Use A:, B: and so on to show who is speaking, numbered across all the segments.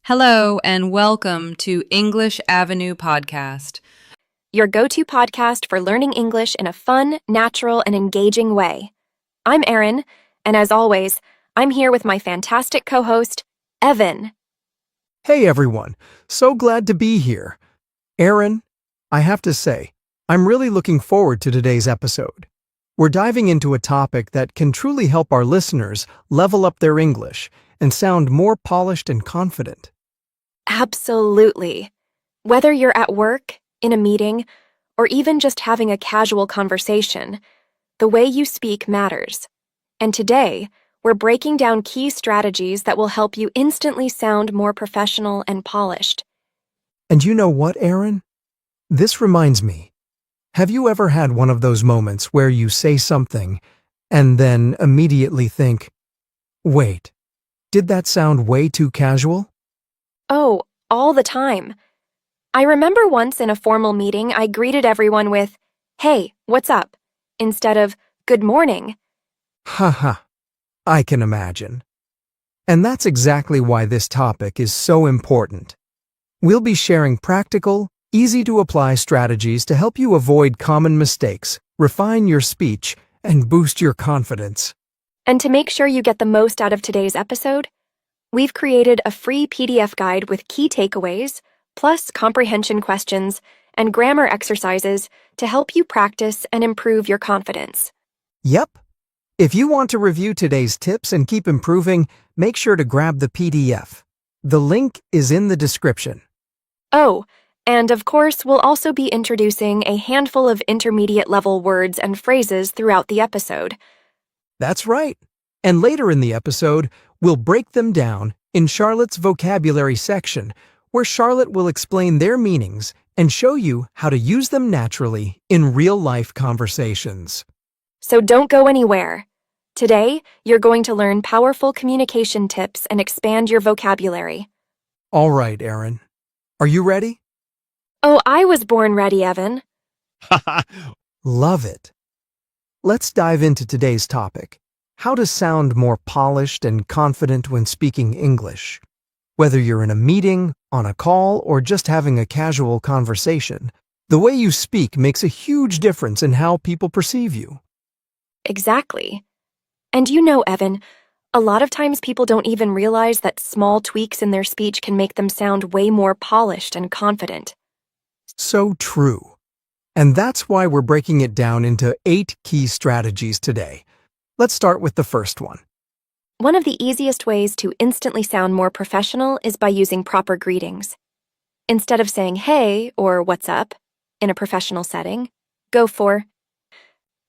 A: Hello and welcome to English Avenue Podcast.
B: Your go-to podcast for learning English in a fun, natural, and engaging way. I'm Erin, and as always, I'm here with my fantastic co-host, Evan.
C: Hey everyone, so glad to be here. Erin, I have to say, I'm really looking forward to today's episode. We're diving into a topic that can truly help our listeners level up their English and sound more polished and confident.
B: Absolutely. Whether you're at work, in a meeting, or even just having a casual conversation, the way you speak matters. And today, we're breaking down key strategies that will help you instantly sound more professional and polished.
C: And you know what, Erin? This reminds me. Have you ever had one of those moments where you say something and then immediately think, wait, did that sound way too casual?
B: Oh, all the time. I remember once in a formal meeting, I greeted everyone with, "Hey, what's up?" instead of, "Good morning."
C: Haha, I can imagine. And that's exactly why this topic is so important. We'll be sharing practical, easy-to-apply strategies to help you avoid common mistakes, refine your speech, and boost your confidence.
B: And to make sure you get the most out of today's episode, we've created a free PDF guide with key takeaways, plus comprehension questions and grammar exercises to help you practice and improve your confidence.
C: Yep. If you want to review today's tips and keep improving, make sure to grab the PDF. The link is in the description.
B: Oh, and of course, we'll also be introducing a handful of intermediate level words and phrases throughout the episode.
C: That's right. And later in the episode, we'll break them down in Charlotte's vocabulary section, where Charlotte will explain their meanings and show you how to use them naturally in real-life conversations.
B: So don't go anywhere. Today, you're going to learn powerful communication tips and expand your vocabulary.
C: All right, Erin. Are you ready?
B: Oh, I was born ready, Evan.
C: Love it. Let's dive into today's topic. How to sound more polished and confident when speaking English. Whether you're in a meeting, on a call, or just having a casual conversation, the way you speak makes a huge difference in how people perceive you.
B: Exactly. And you know, Evan, a lot of times people don't even realize that small tweaks in their speech can make them sound way more polished and confident.
C: So true. And that's why we're breaking it down into 8 key strategies today. Let's start with the first one.
B: One of the easiest ways to instantly sound more professional is by using proper greetings. Instead of saying "hey" or "what's up" in a professional setting, go for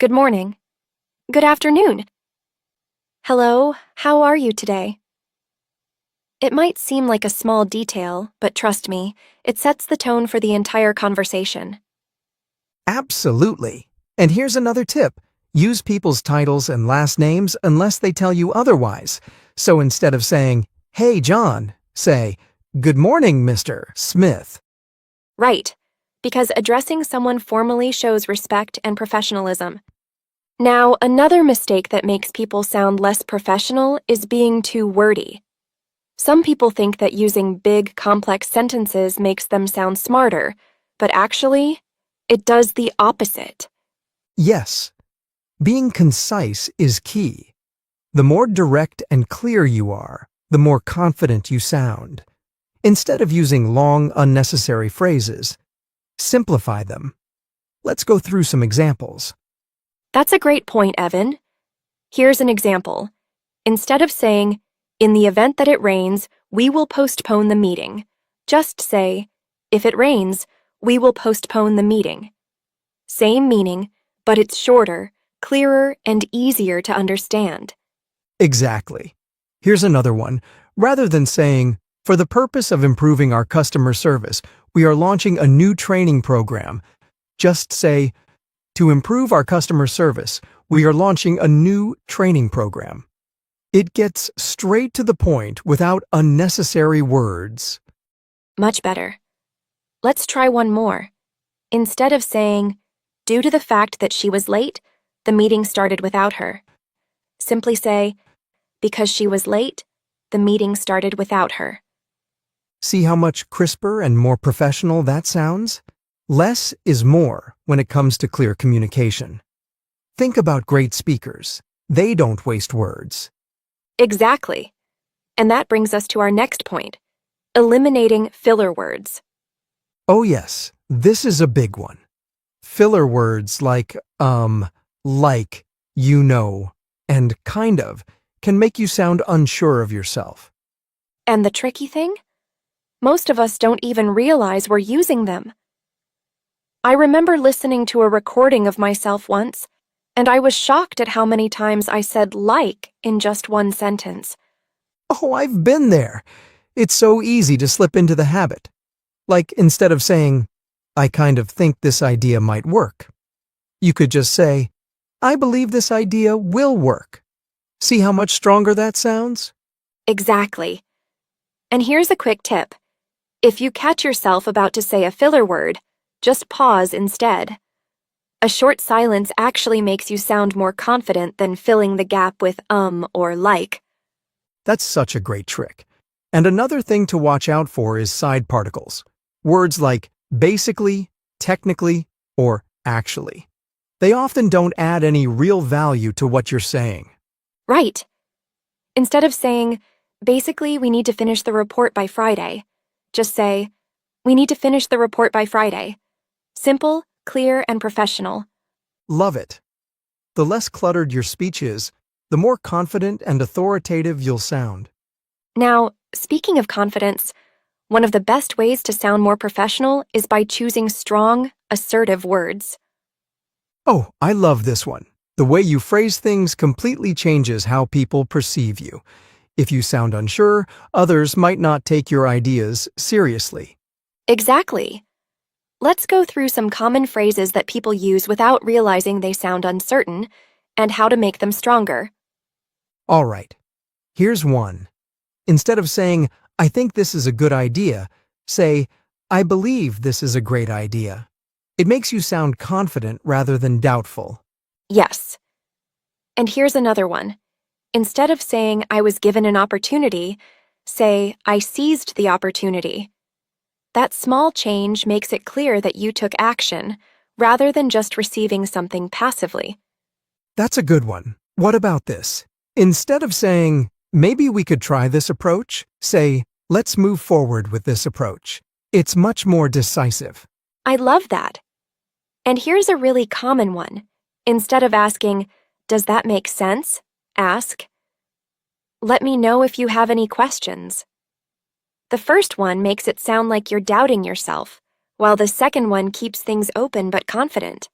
B: "good morning," "good afternoon," "hello, how are you today?" It might seem like a small detail, but trust me, it sets the tone for the entire conversation.
C: Absolutely. And here's another tip. Use people's titles and last names unless they tell you otherwise. So instead of saying, "Hey, John," say, "Good morning, Mr. Smith."
B: Right, because addressing someone formally shows respect and professionalism. Now, another mistake that makes people sound less professional is being too wordy. Some people think that using big, complex sentences makes them sound smarter, but actually, it does the opposite.
C: Yes, being concise is key. The more direct and clear you are, the more confident you sound. Instead of using long, unnecessary phrases, simplify them. Let's go through some examples.
B: That's a great point, Evan. Here's an example. Instead of saying, "In the event that it rains, we will postpone the meeting," just say, "If it rains, we will postpone the meeting." Same meaning, but it's shorter, clearer, and easier to understand.
C: Exactly. Here's another one. Rather than saying, "For the purpose of improving our customer service, we are launching a new training program," just say, "To improve our customer service, we are launching a new training program." It gets straight to the point without unnecessary words.
B: Much better. Let's try one more. Instead of saying, "Due to the fact that she was late, the meeting started without her," simply say, "Because she was late, the meeting started without her."
C: See how much crisper and more professional that sounds? Less is more when it comes to clear communication. Think about great speakers. They don't waste words.
B: Exactly. And that brings us to our next point, eliminating filler words.
C: Oh yes, this is a big one. Filler words like, you know, and kind of can make you sound unsure of yourself.
B: And the tricky thing? Most of us don't even realize we're using them. I remember listening to a recording of myself once, and I was shocked at how many times I said like in just one sentence.
C: Oh, I've been there. It's so easy to slip into the habit. Like instead of saying, I kind of think this idea might work, you could just say, I believe this idea will work. See how much stronger that sounds?
B: Exactly. And here's a quick tip. If you catch yourself about to say a filler word, just pause instead. A short silence actually makes you sound more confident than filling the gap with or like.
C: That's such a great trick. And another thing to watch out for is side particles. Words like basically, technically, or actually. They often don't add any real value to what you're saying.
B: Right. Instead of saying, basically, we need to finish the report by Friday, just say, we need to finish the report by Friday. Simple, clear, and professional.
C: Love it. The less cluttered your speech is, the more confident and authoritative you'll sound.
B: Now, speaking of confidence, one of the best ways to sound more professional is by choosing strong, assertive words.
C: Oh, I love this one. The way you phrase things completely changes how people perceive you. If you sound unsure, others might not take your ideas seriously.
B: Exactly. Let's go through some common phrases that people use without realizing they sound uncertain, and how to make them stronger.
C: All right, here's one. Instead of saying, I think this is a good idea, say, I believe this is a great idea. It makes you sound confident rather than doubtful.
B: Yes. And here's another one. Instead of saying, I was given an opportunity, say, I seized the opportunity. That small change makes it clear that you took action, rather than just receiving something passively.
C: That's a good one. What about this? Instead of saying, maybe we could try this approach, say, let's move forward with this approach. It's much more decisive.
B: I love that. And here's a really common one. Instead of asking, does that make sense? Ask, let me know if you have any questions. The first one makes it sound like you're doubting yourself, while the second one keeps things open but confident.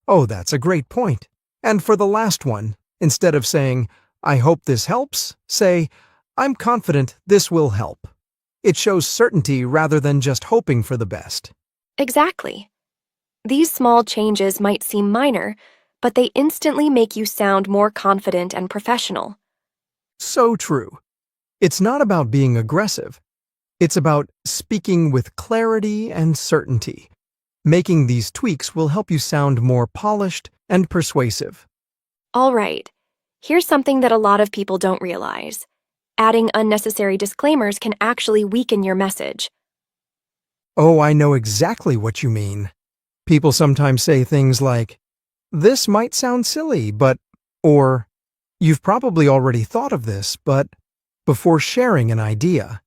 C: Oh, that's a great point. And for the last one, instead of saying, I hope this helps, say, I'm confident this will help. It shows certainty rather than just hoping for the best.
B: Exactly. These small changes might seem minor, but they instantly make you sound more confident and professional.
C: So true. It's not about being aggressive. It's about speaking with clarity and certainty. Making these tweaks will help you sound more polished and persuasive.
B: All right, here's something that a lot of people don't realize. Adding unnecessary disclaimers can actually weaken your message.
C: Oh, I know exactly what you mean. People sometimes say things like, this might sound silly, but, or, you've probably already thought of this, but, before sharing an idea.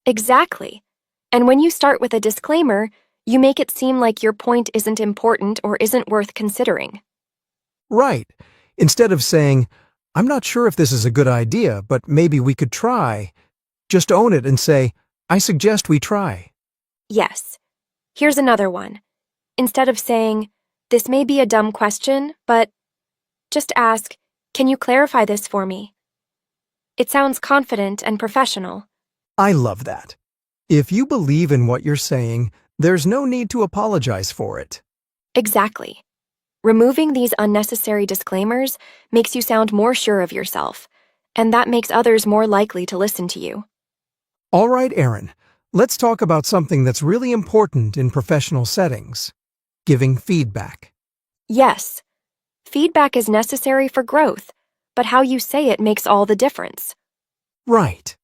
B: Exactly. And when you start with a disclaimer, you make it seem like your point isn't important or isn't worth considering.
C: Right. Instead of saying, I'm not sure if this is a good idea, but maybe we could try. Just own it and say, I suggest we try.
B: Yes. Here's another one. Instead of saying, this may be a dumb question, but just ask, can you clarify this for me? It sounds confident and professional.
C: I love that. If you believe in what you're saying, there's no need to apologize for it.
B: Exactly. Removing these unnecessary disclaimers makes you sound more sure of yourself, and that makes others more likely to listen to you.
C: All right, Aaron, let's talk about something that's really important in professional settings. Giving feedback.
B: Yes, feedback is necessary for growth, but how you say it makes all the difference.
C: Right.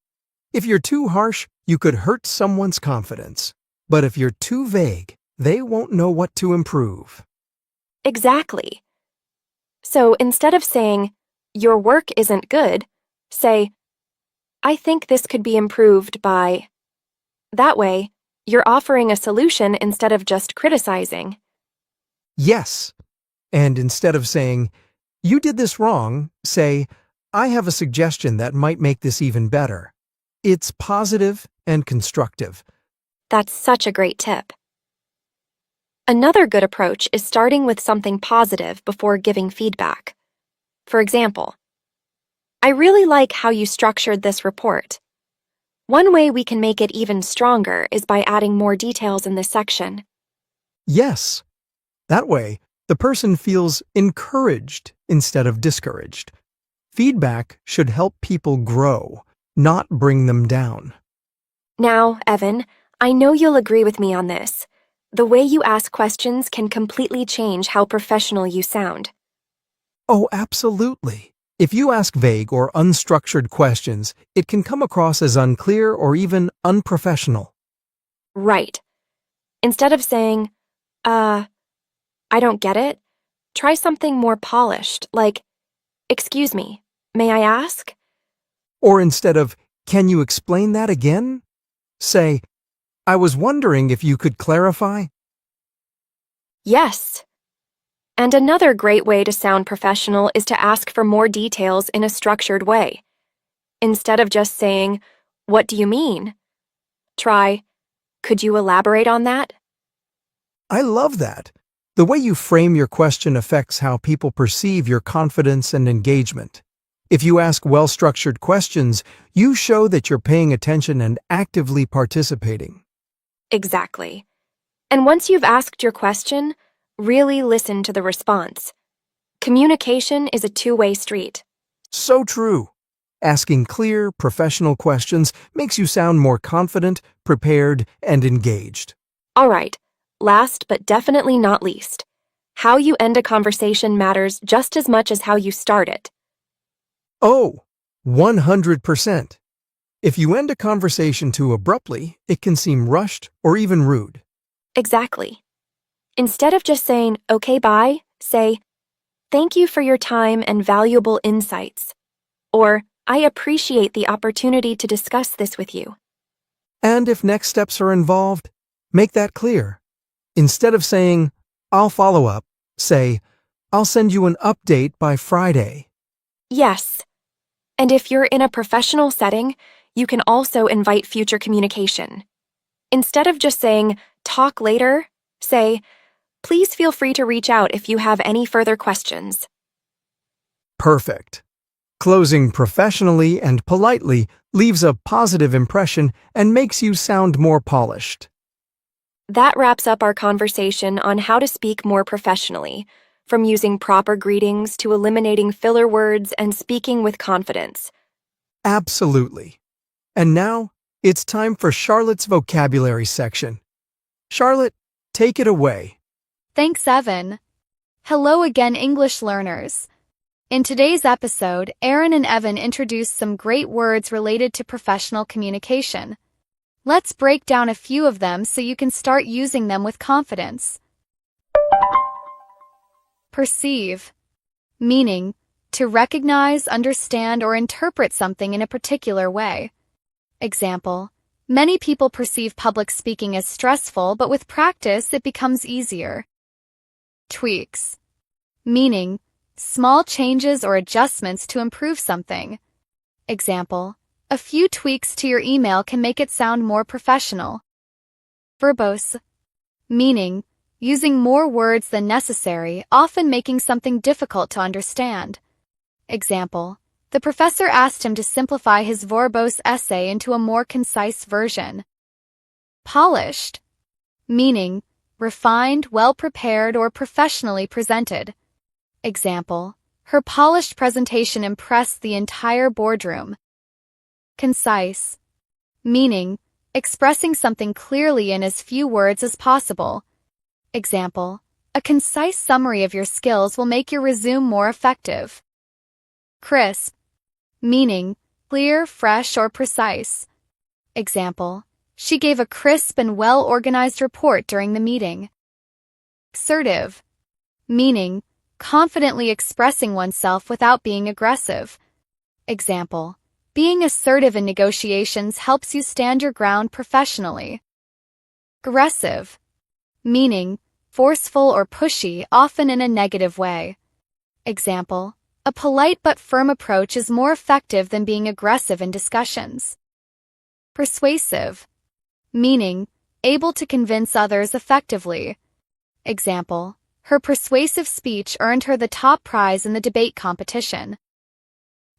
C: If you're too harsh, you could hurt someone's confidence. But if you're too vague, they won't know what to improve.
B: Exactly. So instead of saying, your work isn't good, say, I think this could be improved by. That way, you're offering a solution instead of just criticizing.
C: Yes. And instead of saying, you did this wrong, say, I have a suggestion that might make this even better. It's positive and constructive.
B: That's such a great tip. Another good approach is starting with something positive before giving feedback. For example, I really like how you structured this report. One way we can make it even stronger is by adding more details in this section.
C: Yes. That way, the person feels encouraged instead of discouraged. Feedback should help people grow, not bring them down.
B: Now, Evan, I know you'll agree with me on this. The way you ask questions can completely change how professional you sound.
C: Oh, absolutely. If you ask vague or unstructured questions, it can come across as unclear or even unprofessional.
B: Right. Instead of saying, I don't get it, try something more polished, like, excuse me, may I ask?
C: Or instead of, can you explain that again? Say, I was wondering if you could clarify.
B: Yes. And another great way to sound professional is to ask for more details in a structured way. Instead of just saying, what do you mean? Try, could you elaborate on that?
C: I love that. The way you frame your question affects how people perceive your confidence and engagement. If you ask well-structured questions, you show that you're paying attention and actively participating.
B: Exactly. And once you've asked your question, really listen to the response. Communication is a two-way street.
C: So true. Asking clear, professional questions makes you sound more confident, prepared, and engaged.
B: All right, last but definitely not least, how you end a conversation matters just as much as how you start it.
C: Oh, 100%. If you end a conversation too abruptly, it can seem rushed or even rude.
B: Exactly. Instead of just saying, okay, bye, say, thank you for your time and valuable insights. Or, I appreciate the opportunity to discuss this with you.
C: And if next steps are involved, make that clear. Instead of saying, I'll follow up, say, I'll send you an update by Friday.
B: Yes. And if you're in a professional setting, you can also invite future communication. Instead of just saying, talk later, say, please feel free to reach out if you have any further questions.
C: Perfect. Closing professionally and politely leaves a positive impression and makes you sound more polished.
B: That wraps up our conversation on how to speak more professionally, from using proper greetings to eliminating filler words and speaking with confidence.
C: Absolutely. And now, it's time for Charlotte's vocabulary section. Charlotte, take it away.
D: Thanks, Evan. Hello again, English learners. In today's episode, Aaron and Evan introduced some great words related to professional communication. Let's break down a few of them so you can start using them with confidence. Perceive. Meaning, to recognize, understand, or interpret something in a particular way. Example, many people perceive public speaking as stressful, but with practice it becomes easier. Tweaks. Meaning, small changes or adjustments to improve something. Example, a few tweaks to your email can make it sound more professional. Verbose. Meaning, using more words than necessary, often making something difficult to understand. Example, the professor asked him to simplify his verbose essay into a more concise version. Polished. Meaning, refined, well-prepared, or professionally presented. Example, her polished presentation impressed the entire boardroom. Concise. Meaning, expressing something clearly in as few words as possible. Example, a concise summary of your skills will make your resume more effective. Crisp. Meaning, clear, fresh, or precise. Example, she gave a crisp and well-organized report during the meeting. Assertive, meaning confidently expressing oneself without being aggressive. Example, being assertive in negotiations helps you stand your ground professionally. Aggressive, meaning forceful or pushy, often in a negative way. Example, a polite but firm approach is more effective than being aggressive in discussions. Persuasive, meaning able to convince others effectively. Example, her persuasive speech earned her the top prize in the debate competition.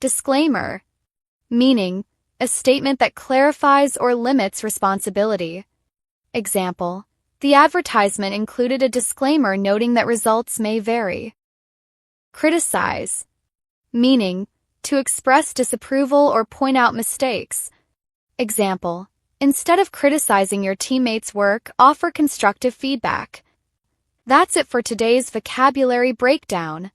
D: Disclaimer, meaning a statement that clarifies or limits responsibility. Example, the advertisement included a disclaimer noting that results may vary. Criticize, meaning to express disapproval or point out mistakes. Example, instead of criticizing your teammates' work, offer constructive feedback. That's it for today's vocabulary breakdown.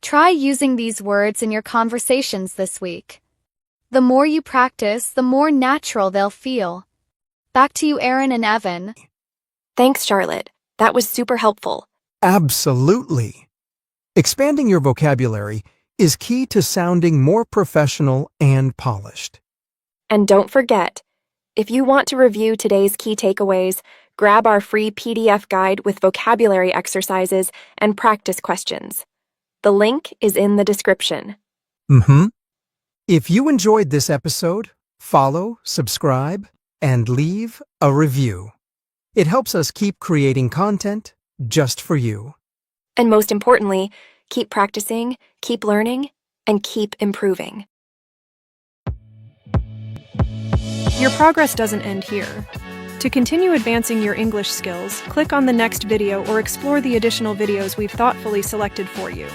D: Try using these words in your conversations this week. The more you practice, the more natural they'll feel. Back to you, Aaron and Evan.
B: Thanks, Charlotte. That was super helpful.
C: Absolutely. Expanding your vocabulary is key to sounding more professional and polished.
B: And don't forget, if you want to review today's key takeaways, grab our free PDF guide with vocabulary exercises and practice questions. The link is in the description.
C: If you enjoyed this episode, follow, subscribe, and leave a review. It helps us keep creating content just for you.
B: And most importantly, keep practicing, keep learning, and keep improving.
E: Your progress doesn't end here. To continue advancing your English skills, click on the next video or explore the additional videos we've thoughtfully selected for you.